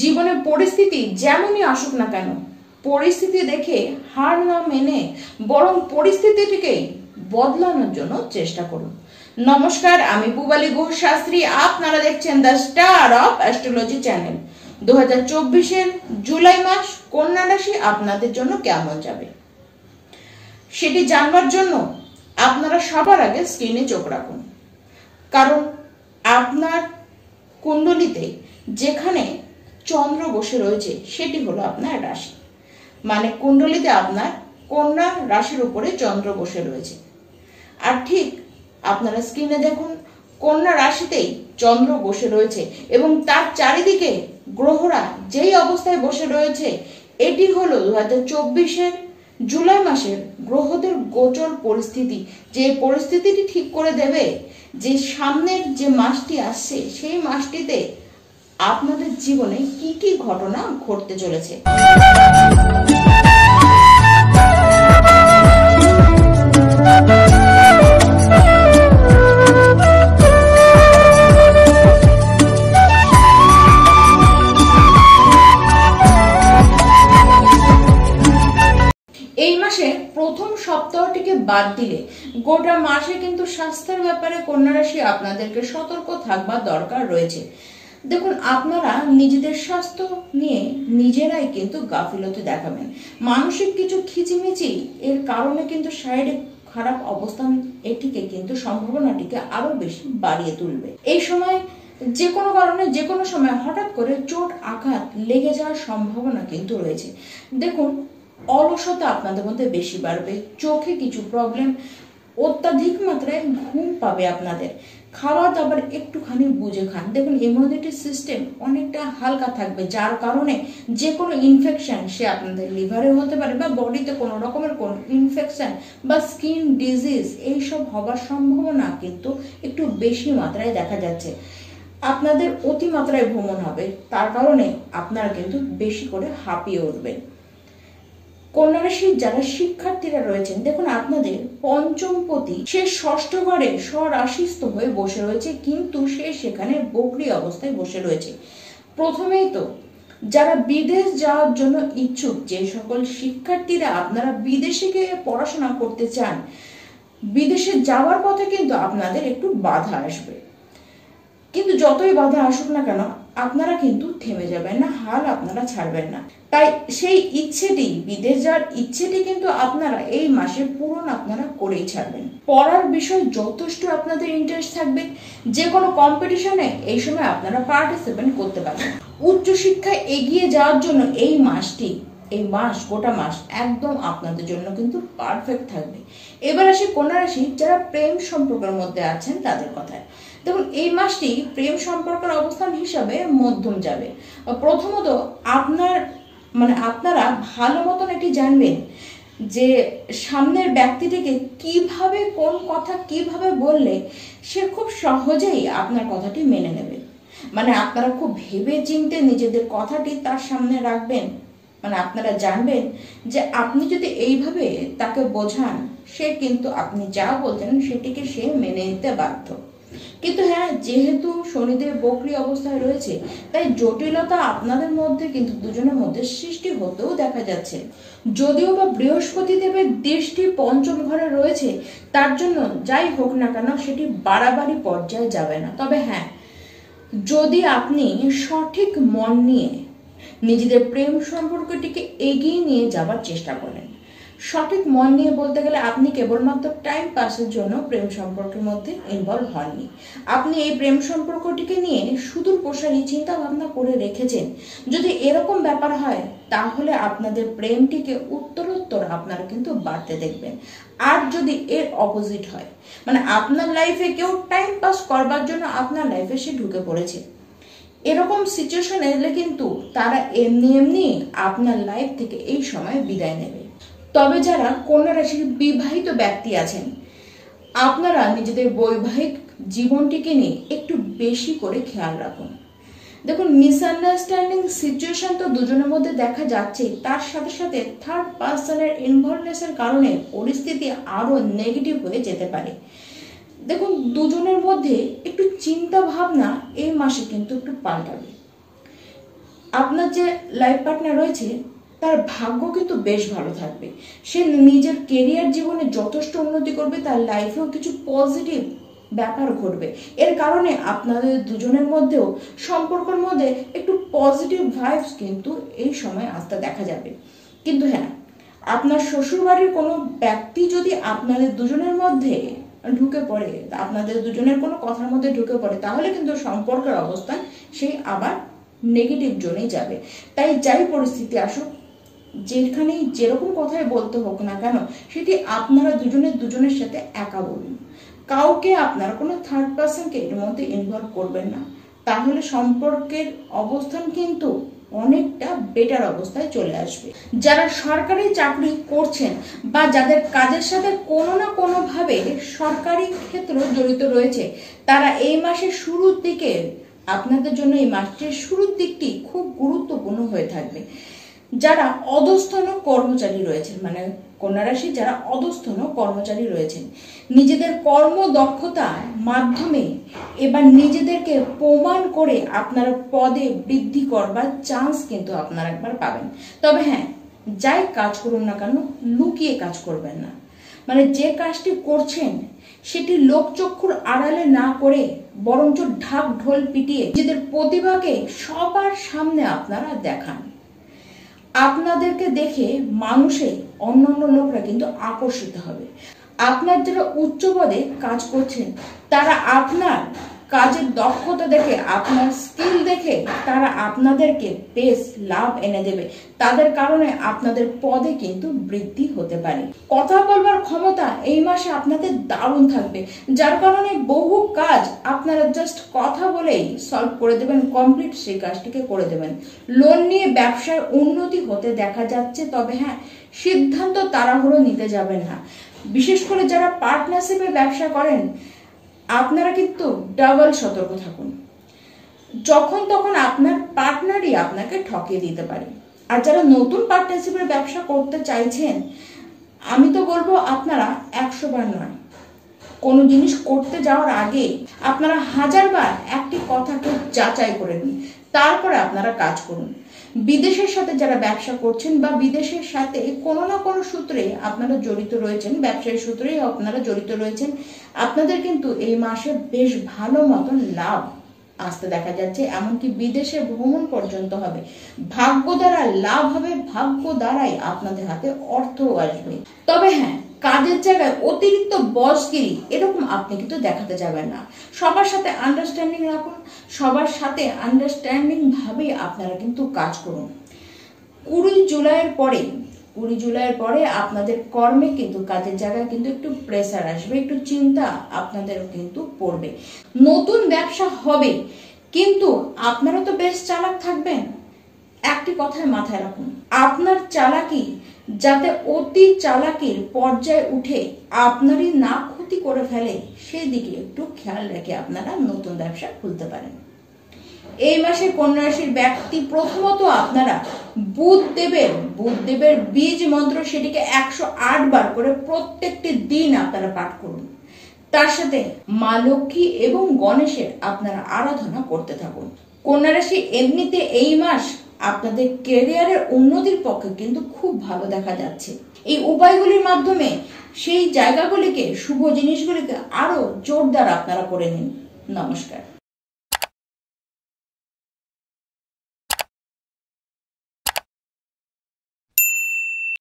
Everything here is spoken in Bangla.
জীবনের পরিস্থিতি যেমনই আসুক না কেন, পরিস্থিতি দেখে হার না মেনে বরং পরিস্থিতিটিকেই বদলানোর জন্য চেষ্টা করুন। নমস্কার, আমি পূবালী ঘোষ শাস্ত্রী। আপনারা দেখছেন the star of astrology channel. 2024-এর জুলাই মাস কন্যা রাশি আপনাদের জন্য কেমন যাবে সেটি জানবার জন্য আপনারা সবার আগে স্ক্রিনে চোখ রাখুন। কারণ আপনার কুণ্ডলিতে যেখানে চন্দ্র বসে রয়েছে সেটি হলো আপনার রাশি, মানে কুণ্ডলিতে আপনার কন্যা রাশির উপরে চন্দ্র বসে রয়েছে। আর ঠিক আপনারা স্ক্রিনে দেখুন, কন্যা রাশিতেই চন্দ্র বসে রয়েছে এবং তার চারিদিকে গ্রহরা যেই অবস্থায় বসে রয়েছে, এটি হলো 2024-এর জুলাই মাসের গ্রহদের গোচর পরিস্থিতি। যে পরিস্থিতিটি ঠিক করে দেবে যে সামনের যে মাসটি আসছে সেই মাসটিতে আপনাদের জীবনে কি কি ঘটনা ঘটতে চলেছে। এই মাসে প্রথম সপ্তাহটিকে বাদ দিলে গোটা মাসে কিন্তু স্বাস্থ্যের ব্যাপারে কন্যা রাশি আপনাদেরকে সতর্ক থাকবার দরকার রয়েছে। দেখুন, আপনারা নিজেদের স্বাস্থ্য নিয়ে নিজেরাই কিন্তু গাফিলতি দেখাবেন। মানসিক কিছু খিচিমিচি এর কারণে কিন্তু শারীরিক খারাপ অবস্থান এটিকে কিন্তু সম্ভাবনাটিকে আরো বেশি বাড়িয়ে তুলবে। এই সময় যে কোনো কারণে যে কোনো সময় হঠাৎ করে চোট আঘাত লেগে যাওয়ার সম্ভাবনা কিন্তু রয়েছে। দেখুন, অলসতা আপনাদের মধ্যে বেশি বাড়বে, চোখে কিছু প্রবলেম, অত্যাধিক মাত্রায় ঘুম পাবে আপনাদের, খাওয়া দাবার একটুখানি বুঝে খান। দেখুন, ইমিউনিটি সিস্টেম অনেকটা হালকা থাকবে, যার কারণে যে কোনো ইনফেকশন সে আপনাদের লিভারে হতে পারে বা বডিতে কোনো রকমের কোনো ইনফেকশন বা স্কিন ডিজিজ এইসব হবার সম্ভাবনা কিন্তু একটু বেশি মাত্রায় দেখা যাচ্ছে। আপনাদের অতিমাত্রায় ভ্রমণ হবে, তার কারণে আপনারা কিন্তু বেশি করে হাঁপিয়ে উঠবেন। কন্যা রাশির যারা শিক্ষার্থীরা রয়েছেন, দেখুন আপনাদের পঞ্চমপতি সে ষষ্ঠ ঘরে স্বরাশিস্থ হয়ে বসে রয়েছে, কিন্তু সে সেখানে বকরি অবস্থায় বসে রয়েছে। প্রথমেই তো যারা বিদেশ যাওয়ার জন্য ইচ্ছুক, যে সকল শিক্ষার্থীরা আপনারা বিদেশে গিয়ে পড়াশোনা করতে চান, বিদেশে যাওয়ার পথে কিন্তু আপনাদের একটু বাধা আসবে। কিন্তু যতই বাধা আসুক না কেন, আপনারা কিন্তু থেমে যাবেন না, হাল আপনারা ছাড়বেন না। তাই সেই ইচ্ছেটি, বিদেশ যাওয়ার ইচ্ছেটি কিন্তু আপনারা এই মাসে পূরণ আপনারা করেই ছাড়বেন। পড়ার বিষয় যথেষ্ট আপনাদের ইন্টারেস্ট থাকবে, যে কোনো কম্পিটিশনে এই সময় আপনারা পার্টিসিপেট করতে পারবেন। উচ্চশিক্ষায় এগিয়ে যাওয়ার জন্য এই মাসটি, এই মাস, গোটা মাস একদম আপনাদের জন্য কিন্তু পারফেক্ট থাকবে। এবার আসি কন্যা রাশি যারা প্রেম সম্পর্কের মধ্যে আছেন তাদের কথায়। দেখুন, এই মাসটি প্রেম সম্পর্কের অবস্থান হিসাবে মধ্যম যাবে। প্রথমত আপনারা ভালো মতন এটি জানবেন যে সামনের ব্যক্তিটিকে কিভাবে, কোন কথা কিভাবে বললে সে খুব সহজেই আপনার কথাটি মেনে নেবে। মানে আপনারা খুব ভেবে চিন্তে নিজেদের কথাটি তার সামনে রাখবেন। মানে আপনারা জানবেন যে আপনি যদি এইভাবে তাকে বোঝান, সে কিন্তু আপনি যা বলছেন সেটিকে সে মেনে নিতে বাধ্য। কিন্তু হ্যাঁ, যেহেতু শনিদেব বকরি অবস্থায় রয়েছে, তাই জটিলতা আপনাদের মধ্যে কিন্তু দুজনের মধ্যে সৃষ্টি হতেও দেখা যাচ্ছে। যদিও বা বৃহস্পতি দেবের দৃষ্টি পঞ্চম ঘরে রয়েছে, তার জন্য যাই হোক না কেন সেটি বাড়াবাড়ি পর্যায়ে যাবে না। তবে হ্যাঁ, যদি আপনি সঠিক মন নিয়ে নিজেদের প্রেম সম্পর্কটিকে এগিয়ে নিয়ে যাবার চেষ্টা করেন, সঠিক মন নিয়ে বলতে গেলে আপনি কেবলমাত্র টাইম পাসের জন্য প্রেম সম্পর্কের মধ্যে ইনভলভ হননি, আপনি এই প্রেম সম্পর্কটিকে নিয়ে সুদূর প্রসারী চিন্তা ভাবনা করে রেখেছেন। যদি এরকম ব্যাপার হয়, তাহলে আপনাদের প্রেমটিকে উত্তরোত্তর আপনারা কিন্তু বাড়তে দেখবেন। আর যদি এর অপোজিট হয়, মানে আপনার লাইফে কেউ টাইম পাস করবার জন্য আপনার লাইফে সে ঢুকে পড়েছে, এরকম সিচুয়েশন এলে কিন্তু তারা এমনি আপনার লাইফ থেকে এই সময় বিদায় নেবে। তবে যারা কন্যা রাশির বিবাহিত ব্যক্তি আছেন, আপনারা নিজেদের বৈবাহিক জীবনটিকে নিয়ে একটু বেশি করে খেয়াল রাখুন। দেখুন, মিসআন্ডারস্ট্যান্ডিং সিচুয়েশন তো দুজনের মধ্যে দেখা যাচ্ছে, তার সাথে সাথে থার্ড পার্সনের ইনভলভনেসের কারণে পরিস্থিতি আরো নেগেটিভ হয়ে যেতে পারে। দেখুন, দুজনের মধ্যে একটু চিন্তা ভাবনা এই মাসে কিন্তু একটু পাল্টাবে। আপনার যে লাইফ পার্টনার রয়েছে তার ভাগ্য কিন্তু বেশ ভালো থাকবে। সে নিজের কেরিয়ার জীবনে যথেষ্ট উন্নতি করবে, তার লাইফেও কিছু পজিটিভ ব্যাপার ঘটবে। এর কারণে আপনাদের দুজনের মধ্যেও সম্পর্কের মধ্যে একটু পজিটিভ ভাইবস কিন্তু এই সময় আসতে দেখা যাবে। কিন্তু হ্যাঁ, আপনার শ্বশুরবাড়ির কোনো ব্যক্তি যদি আপনাদের দুজনের মধ্যে ঢুকে পড়ে, আপনাদের দুজনের কোনো কথার মধ্যে ঢুকে পড়ে, তাহলে কিন্তু সম্পর্কের অবস্থান সেই আবার নেগেটিভ জোনেই যাবে। তাই যাই পরিস্থিতি আসুক, যেখানেই যেরকম কথাই বলতে হোক না কেন, সেটি আপনারা দুজনের সাথে একা বলুন। কাউকে আপনারা কোনো থার্ড পার্সনকে এর মধ্যে ইনভলভ করবেন না, তাহলে সম্পর্কের অবস্থান কিন্তু অনেকটা বেটার অবস্থায় চলে আসবে। যারা সরকারি চাকরি করছেন বা যাদের কাজের সাথে কোনো না কোনো ভাবে সরকারি ক্ষেত্র জড়িত রয়েছে, তারা এই মাসের শুরুর দিকে, আপনাদের জন্য এই মাসের শুরুর দিকটি খুব গুরুত্বপূর্ণ হয়ে থাকবে। যারা অধস্তন কর্মচারী রয়েছেন, মানে কন্যা রাশি যারা অধস্তন কর্মচারী রয়েছেন, নিজেদের কর্মদক্ষতার মাধ্যমে এবার নিজেদেরকে প্রমাণ করে আপনারা পদে বৃদ্ধি করবার চান্স কিন্তু আপনারা একবার পাবেন। তবে হ্যাঁ, যাই কাজ করুন না কেন, লুকিয়ে কাজ করবেন না। মানে যে কাজটি করছেন সেটি লোকচক্ষুর আড়ালে না করে বরঞ্চ ঢাক ঢোল পিটিয়ে নিজেদের প্রতিভাকে সবার সামনে আপনারা দেখান। আপনাদেরকে দেখে মানুষে অন্যান্য লোকরা কিন্তু আকর্ষিত হবে। আপনার যারা উচ্চ পদে কাজ করছেন তারা আপনার কাজের দক্ষতা দেখে, আপনার স্কিল দেখে তারা আপনাদেরকে বেশ লাভ এনে দেবে। তাদের কারণে আপনাদের পদে কিন্তু বৃদ্ধি হতে পারে। কথা বলবার ক্ষমতা এই মাসে আপনাদের দারুণ থাকবে, যার কারণে বহু কাজ আপনারা জাস্ট কথা বলেই সলভ করে দেবেন, কমপ্লিট সেই কাজটিকে করে দেবেন। লোন নিয়ে ব্যবসার উন্নতি হতে দেখা যাচ্ছে, তবে হ্যাঁ, সিদ্ধান্ত তাড়াহুড়ো নিতে যাবেন না। বিশেষ করে যারা পার্টনারশিপে ব্যবসা করেন, আপনারা কিন্তু ডাবল সতর্ক থাকুন। যখন তখন আপনার পার্টনারই আপনাকে ঠকিয়ে দিতে পারে। আর যারা নতুন পার্টনারশিপের ব্যবসা করতে চাইছেন, আমি তো বলবো আপনারা 100 বার নয়, কোনো জিনিস করতে যাওয়ার আগে আপনারা 1000 বার একটি কথাকে যাচাই করে নিন, তারপরে আপনারা কাজ করুন। বিদেশের সাথে যারা ব্যবসা করছেন বা বিদেশের সাথে কোনো না কোনো সূত্রে আপনারা জড়িত রয়েছেন, ব্যবসায়ী সূত্রেই আপনারা জড়িত রয়েছেন, আপনাদের কিন্তু এই মাসে বেশ ভালো মতন লাভ আসতে দেখা যাচ্ছে। এমনকি বিদেশে ভ্রমণ পর্যন্ত হবে। ভাগ্য দ্বারা লাভ হবে, ভাগ্য দ্বারাই আপনাদের হাতে অর্থ আসবে। তবে হ্যাঁ, কাজের জায়গায় অতিরিক্ত বসগিরি এরকম আপনি কিন্তু দেখাতে যাবেন না। সবার সাথে আন্ডারস্ট্যান্ডিং রাখুন, সবার সাথে আন্ডারস্ট্যান্ডিং ভাবেই আপনারা কিন্তু কাজ করুন। 20 জুলাইয়ের পরে আপনাদের কর্মে কিন্তু, কাজের জায়গায় কিন্তু একটু প্রেসার আসবে, একটু চিন্তা আপনাদেরও কিন্তু পড়বে। নতুন ব্যবসা হবে, কিন্তু আপনারা তো বেশ চালাক থাকবেন। একটি কথায় মাথায় রাখুন, আপনার চালাকি যাতে অতি চালাকির পর্যায়ে উঠে আপনারই না ক্ষতি করে ফেলে, সেদিকে একটু খেয়াল রেখে আপনারা নতুন ব্যবসা খুলতে পারেন। এই মাসে কন্যা রাশির ব্যক্তি প্রথমত আপনারা বুধদেবের বীজ মন্ত্র সেটিকে 108 বার করে প্রত্যেকটি দিন আপনারা পাঠ করুন। তার সাথে মা লক্ষ্মী এবং গণেশের আপনারা আরাধনা করতে থাকুন। কন্যা রাশি এমনিতে এই মাস আপনাদের ক্যারিয়ারের উন্নতির পক্ষে কিন্তু খুব ভালো দেখা যাচ্ছে। এই উপায়গুলির মাধ্যমে সেই জায়গাগুলিকে, শুভ জিনিসগুলিকে আরো জোরদার আপনারা করে নিন। নমস্কার।